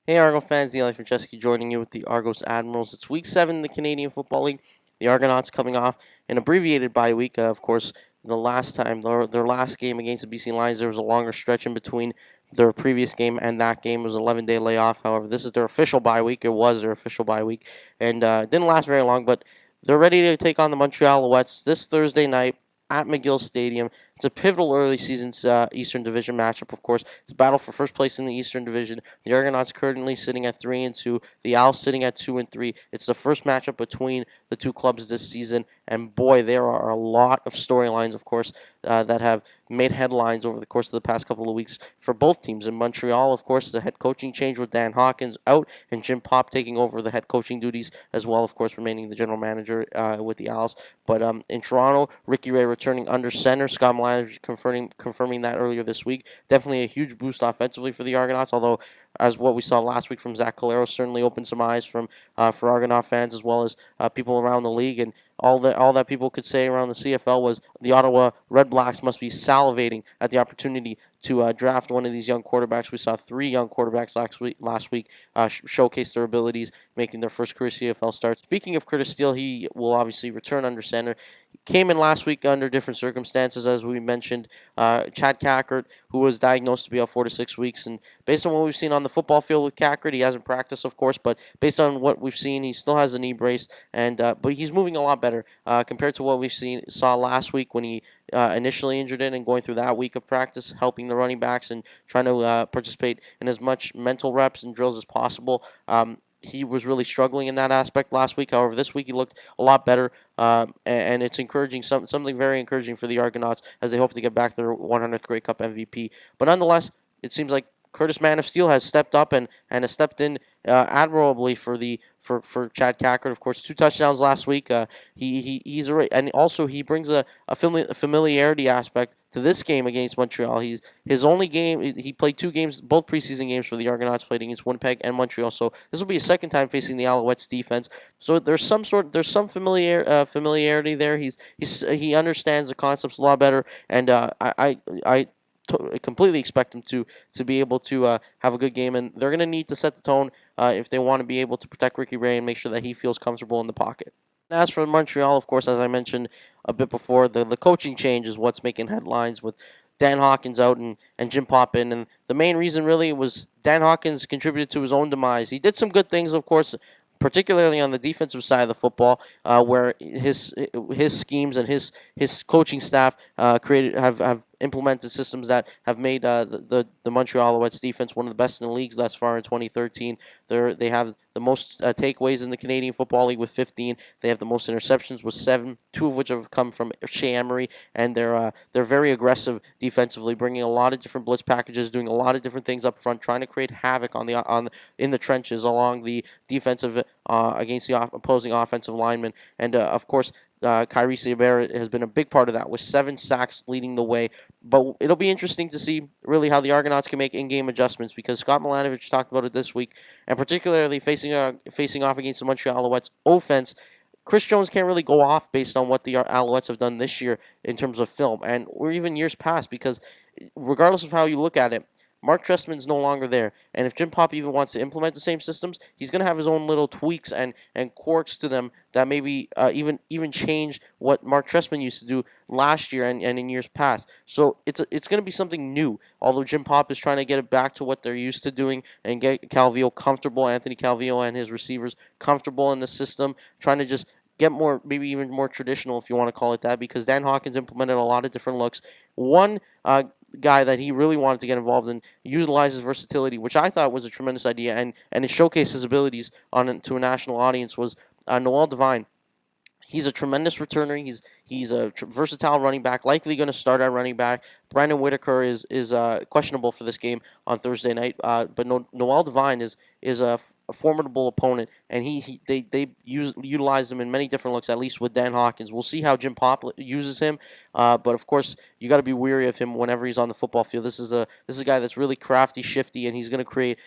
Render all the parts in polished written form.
Hey Argo fans, Daniele Franceschi joining you with the Argos Admirals. It's Week 7 in the Canadian Football League. The Argonauts coming off an abbreviated bye week. Of course, the last time, their last game against the BC Lions, there was a longer stretch in between their previous game and that game. It was an 11-day layoff. However, this is their official bye week. It was their official bye week. And it didn't last very long, but they're ready to take on the Montreal Alouettes this Thursday night at McGill Stadium. It's a pivotal early season Eastern Division matchup, of course. It's a battle for first place in the Eastern Division. The Argonauts currently sitting at 3-2. The Owls sitting at 2-3. It's the first matchup between the two clubs this season, and boy, there are a lot of storylines, of course, that have made headlines over the course of the past couple of weeks for both teams. In Montreal, of course, the head coaching change with Dan Hawkins out and Jim Popp taking over the head coaching duties as well, of course, remaining the general manager with the Owls. But in Toronto, Ricky Ray returning under center. Scott Milanovic confirming that earlier this week. Definitely a huge boost offensively for the Argonauts, although as what we saw last week from Zach Calero certainly opened some eyes for Argonaut fans as well as people around the league. And all that people could say around the CFL was the Ottawa Red Blacks must be salivating at the opportunity to draft one of these young quarterbacks. We saw 3 young quarterbacks last week showcase their abilities, making their first career CFL start. Speaking of Curtis Steele, he will obviously return under center. He came in last week under different circumstances, as we mentioned. Chad Cackert, who was diagnosed to be out 4 to 6 weeks, and based on what we've seen on the football field with Cackert, he hasn't practiced, of course, but based on what we've seen, he still has a knee brace, and but he's moving a lot better compared to what we saw last week when he initially injured it and going through that week of practice, helping the running backs and trying to participate in as much mental reps and drills as possible. He was really struggling in that aspect last week. However, this week he looked a lot better, and it's encouraging, something very encouraging for the Argonauts as they hope to get back their 100th Grey Cup MVP. But nonetheless, it seems like Curtis Man of Steel has stepped up and has stepped in admirably for Chad Cackert. Of course, 2 touchdowns last week. He's and also he brings a familiarity aspect to this game against Montreal. His only game, he played 2 games, both preseason games for the Argonauts, played against Winnipeg and Montreal. So this will be a second time facing the Alouettes defense. So there's some familiarity there. He understands the concepts a lot better, and I completely expect him to be able to have a good game, and they're going to need to set the tone if they want to be able to protect Ricky Ray and make sure that he feels comfortable in the pocket. As for Montreal, of course, as I mentioned a bit before, the coaching change is what's making headlines with Dan Hawkins out and Jim Popp in. And the main reason really was Dan Hawkins contributed to his own demise. He did some good things, of course, particularly on the defensive side of the football, where his schemes and his coaching staff have implemented systems that have made the Montreal Alouettes defense one of the best in the league thus far in 2013. They have the most takeaways in the Canadian Football League with 15. They have the most interceptions with 7, 2 of which have come from Shea Emery, and they're very aggressive defensively, bringing a lot of different blitz packages, doing a lot of different things up front, trying to create havoc in the trenches along the defensive against the opposing offensive linemen, and of course. Kyrie Seabera has been a big part of that with 7 sacks leading the way. But it'll be interesting to see really how the Argonauts can make in-game adjustments because Scott Milanovic talked about it this week, and particularly facing off against the Montreal Alouettes offense. Chris Jones can't really go off based on what the Alouettes have done this year in terms of film, or even years past, because regardless of how you look at it, Mark Trestman's no longer there, and if Jim Popp even wants to implement the same systems, he's going to have his own little tweaks and quirks to them that maybe even change what Mark Trestman used to do last year and in years past. So it's going to be something new, although Jim Popp is trying to get it back to what they're used to doing and get Calvillo comfortable, Anthony Calvillo and his receivers comfortable in the system, trying to just get more, maybe even more traditional, if you want to call it that, because Dan Hawkins implemented a lot of different looks. One guy that he really wanted to get involved in, utilize his versatility, which I thought was a tremendous idea, and it showcased his abilities to a national audience, was Noel Devine. He's a tremendous returner. He's a versatile running back, likely going to start at running back. Brandon Whitaker is questionable for this game on Thursday night, but Noel Devine is a formidable opponent, and they utilize him in many different looks, at least with Dan Hawkins. We'll see how Jim Popp uses him, but of course you got to be wary of him whenever he's on the football field. This is a guy that's really crafty, shifty, and he's going to create.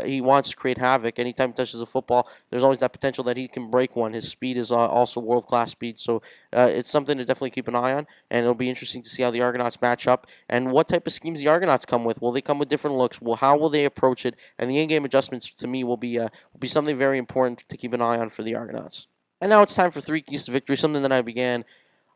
He wants to create havoc. Anytime he touches a football, there's always that potential that he can break one. His speed is also world class speed, so it's something to definitely keep an eye on, and it'll be interesting to see how the Argonauts match up and what type of schemes the Argonauts come with. Will they come with different looks? Well, how will they approach it? And the in-game adjustments to me will be something very important to keep an eye on for the Argonauts. And now it's time for three keys to victory, something that I began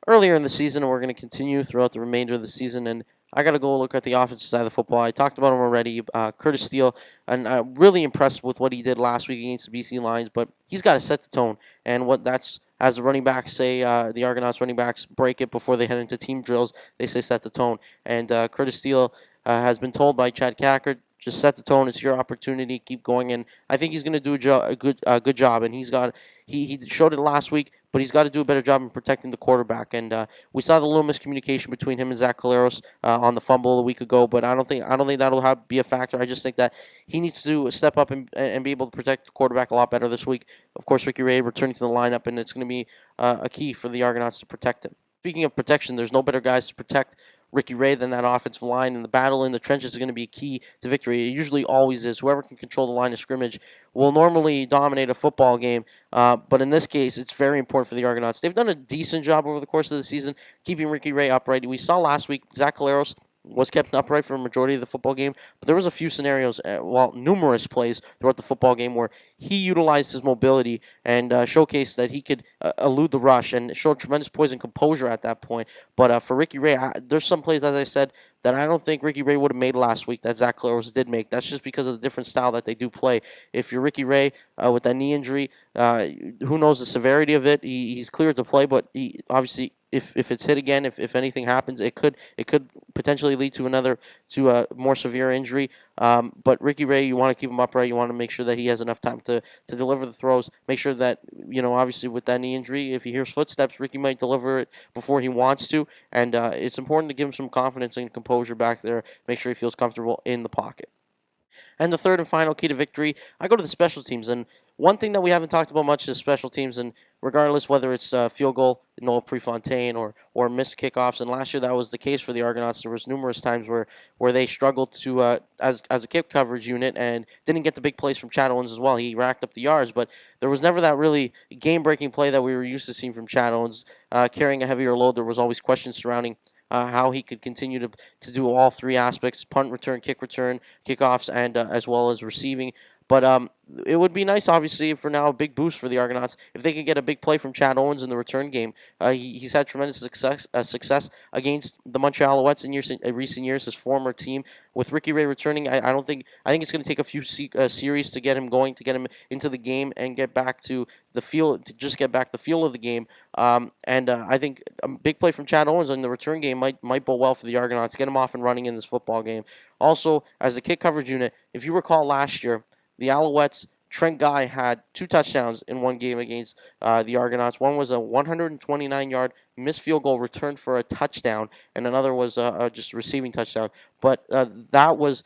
earlier in the season, and we're going to continue throughout the remainder of the season. And I got to go look at the offensive side of the football. I talked about him already, Curtis Steele, and I'm really impressed with what he did last week against the BC Lions. But he's got to set the tone, and what that's as the running backs say, the Argonauts running backs break it before they head into team drills. They say set the tone, and Curtis Steele has been told by Chad Cackard, just set the tone. It's your opportunity. Keep going, and I think he's going to do a good job. And he showed it last week, but he's got to do a better job in protecting the quarterback. And we saw the little miscommunication between him and Zach Caleros on the fumble a week ago. But I don't think that'll be a factor. I just think that he needs to step up and be able to protect the quarterback a lot better this week. Of course, Ricky Ray returning to the lineup, and it's going to be a key for the Argonauts to protect him. Speaking of protection, there's no better guys to protect Ricky Ray than that offensive line, and the battle in the trenches is going to be key to victory. It usually always is. Whoever can control the line of scrimmage will normally dominate a football game, but in this case, it's very important for the Argonauts. They've done a decent job over the course of the season keeping Ricky Ray upright. We saw last week Zach Caleros was kept upright for a majority of the football game, but there was a few scenarios, numerous plays throughout the football game where he utilized his mobility and showcased that he could elude the rush and showed tremendous poise and composure at that point. But for Ricky Ray, there's some plays, as I said, that I don't think Ricky Ray would have made last week that Zach Caleros did make. That's just because of the different style that they do play. If you're Ricky Ray with that knee injury, who knows the severity of it? He's cleared to play, but he obviously, if it's hit again, if anything happens, it could potentially lead to a more severe injury. But Ricky Ray, you want to keep him upright. You want to make sure that he has enough time to deliver the throws. Make sure that, obviously with that knee injury, if he hears footsteps, Ricky might deliver it before he wants to. And it's important to give him some confidence and composure back there. Make sure he feels comfortable in the pocket. And the third and final key to victory, I go to the special teams. And one thing that we haven't talked about much is special teams. And regardless whether it's field goal, Noel Prefontaine, or missed kickoffs. And last year that was the case for the Argonauts. There was numerous times where they struggled to as a kick coverage unit and didn't get the big plays from Chad Owens as well. He racked up the yards, but there was never that really game-breaking play that we were used to seeing from Chad Owens carrying a heavier load. There was always questions surrounding how he could continue to do all three aspects: punt return, kick return, kickoffs, and as well as receiving. But it would be nice, obviously, for now, a big boost for the Argonauts if they could get a big play from Chad Owens in the return game. He's had tremendous success against the Montreal Alouettes in recent years, his former team. With Ricky Ray returning, I think it's going to take a few series to get him going, to get him into the game and get back to the feel, to just get back the feel of the game. And I think a big play from Chad Owens in the return game might bode well for the Argonauts, get him off and running in this football game. Also, as the kick coverage unit, if you recall last year, the Alouettes, Trent Guy had 2 touchdowns in one game against the Argonauts. One was a 129-yard missed field goal returned for a touchdown, and another was just a receiving touchdown. But that was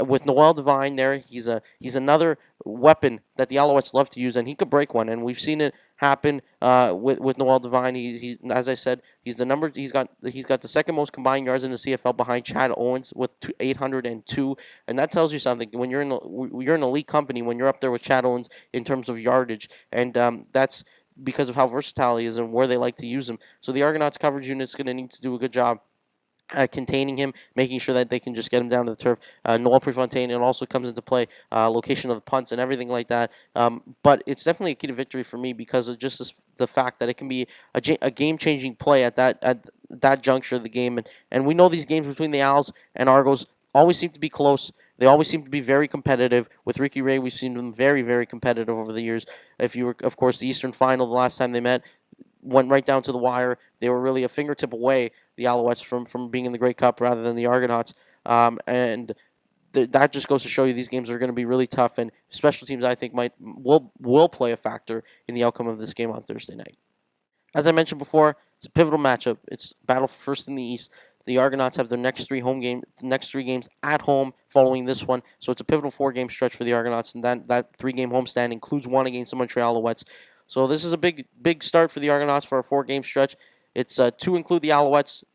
with Noel Devine there. He's another weapon that the Alouettes love to use, and he could break one. And we've seen it happen with Noel Devine. He as I said, he's got the second most combined yards in the CFL behind Chad Owens with 802, and that tells you something. When you're in elite company, when you're up there with Chad Owens in terms of yardage, and that's because of how versatile he is and where they like to use him. So the Argonauts coverage unit is going to need to do a good job containing him, making sure that they can just get him down to the turf. Noel Prefontaine, it also comes into play, location of the punts and everything like that. But it's definitely a key to victory for me because of just the fact that it can be a game-changing play at that juncture of the game. And we know these games between the Owls and Argos always seem to be close. They always seem to be very competitive. With Ricky Ray, we've seen them very, very competitive over the years. If you were, of course, the Eastern Final, the last time they met, went right down to the wire. They were really a fingertip away, the Alouettes, from being in the Grey Cup rather than the Argonauts. And that just goes to show you these games are going to be really tough, and special teams, I think, will play a factor in the outcome of this game on Thursday night. As I mentioned before, it's a pivotal matchup. It's battle for first in the East. The Argonauts have their next three games at home following this one, so it's a pivotal 4-game stretch for the Argonauts, and that 3-game homestand includes one against the Montreal Alouettes. So this is a big start for the Argonauts for a 4-game stretch. It's to include the Alouettes.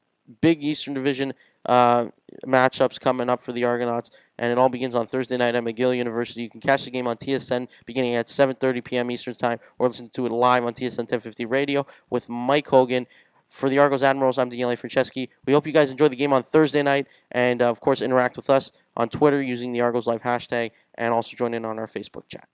Big Eastern Division matchups coming up for the Argonauts. and it all begins on Thursday night at McGill University. You can catch the game on TSN beginning at 7:30 p.m. Eastern Time, or listen to it live on TSN 1050 Radio with Mike Hogan. For the Argos Admirals, I'm Daniele Franceschi. We hope you guys enjoy the game on Thursday night, and of course, interact with us on Twitter using the Argos Live hashtag, and also join in on our Facebook chat.